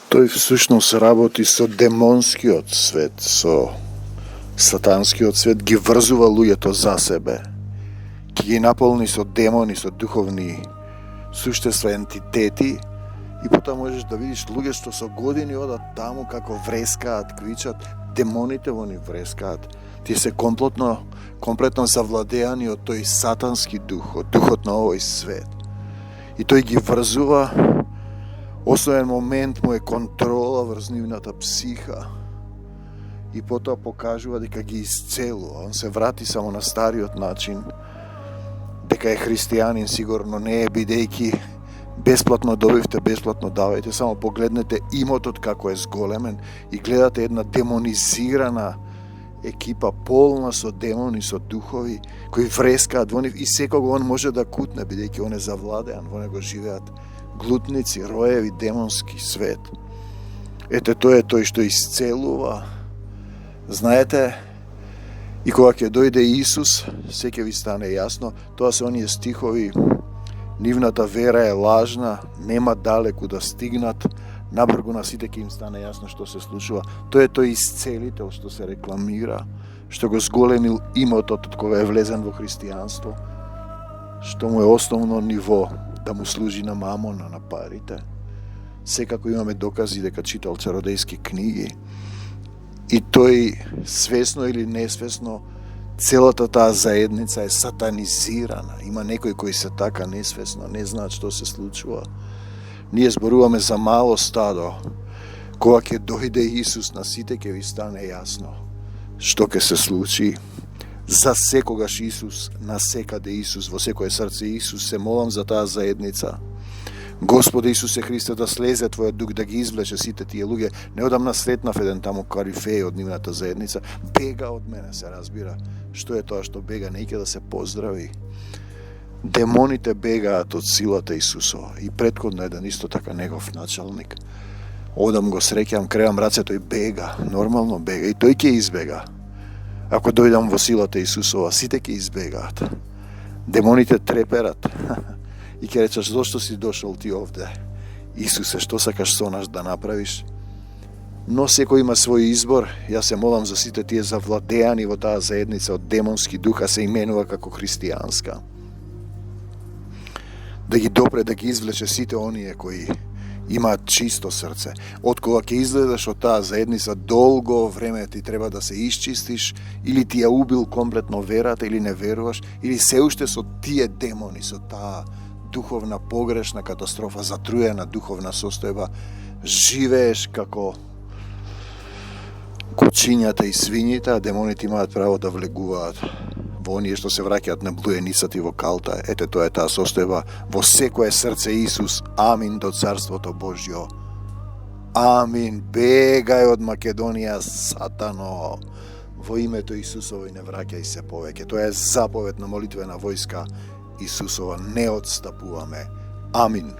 Тој всушност работи со демонскиот свет, со сатанскиот свет, ги врзува луѓето за себе, ги наполни со демони, со духовни суштества, ентитети, и потоа можеш да видиш луѓе што со години одат таму како врескаат, квичат, демоните во ни врескаат. Тие се комплетно завладеани од тој сатански дух, од духот на овој свет. И тој ги врзува, основен момент му е контрола врз нивната психа. И потоа покажува дека ги исцелува. Он се врати само на стариот начин, дека е христијанин, сигурно не е, бидејќи бесплатно добивте, бесплатно давајте. Само погледнете имотот како е зголемен и гледате една демонизирана екипа, полна со демони, со духови, кои врескаат во нив и секого он може да кутне, бидејќи он е завладеан, во него живеат глутници, роеви, демонски свет. Ете, тој е тој што исцелува. Знаете, и кога ќе дојде Исус, се ќе ви стане јасно, тоа се оние стихови: нивната вера е лажна, нема далеку да стигнат, набргу на сите ќе им стане јасно што се случува. Тој е тој исцелител што се рекламира, што го зголемил имотот од кога е влезен во христијанство, што му е основно ниво да му служи на мамона, на парите. Секако имаме докази дека читал цародејски книги и тој, свесно или несвесно, целата таа заедница е сатанизирана. Има некои кои се така несвесно, не знаат што се случува. Ние зборуваме за мало стадо. Кога ќе дојде Исус, на сите ќе ви стане јасно што ќе се случи. За секогаш Исус, на секаде Исус, во секое срце Исус, се молам за таа заедница. Господи Исусе Христе, да слезе Твојот дух, да ги извлече сите тие луѓе. Неодамна сретнав еден таму карифеј од нивната заедница. Бега од мене, се разбира. Што е тоа што бега? Не ике да се поздрави. Демоните бегаат од силата Исусова. И претходно еден исто така негов началник. Одам го среќам, кревам раце, тој бега. Нормално бега. И тој ќе избега. Ако дојдам во силата Исусова, сите ќе избегаат. Демоните треперат. И ќе речеш: зошто си дошол ти овде? Исусе, што сакаш со нас да направиш? Но секој има свој избор. Јас се молам за сите тие завладеани во таа заедница од демонски духа, се именува како христијанска. Да ги допре, да ги извлече сите оние кои имаат чисто срце. Од кога ќе излезеш од таа заедница, долго време ти треба да се исчистиш, или ти ја убил комплетно верата, или не веруваш, или се уште со тие демони, со таа духовна погрешна катастрофа, затруена духовна состојба, живееш како кучињата и свињите, а демоните имаат право да влегуваат во оние што се враќаат на блуеницата и во калта. Ете, тоа е таа состојба во секое срце Исус. Амин до Царството Божјо. Амин. Бегај од Македонија, сатано. Во името Исусово и не враќај се повеќе. Тоа е заповед на молитвена војска Исусова. Не отстапуваме. Амин.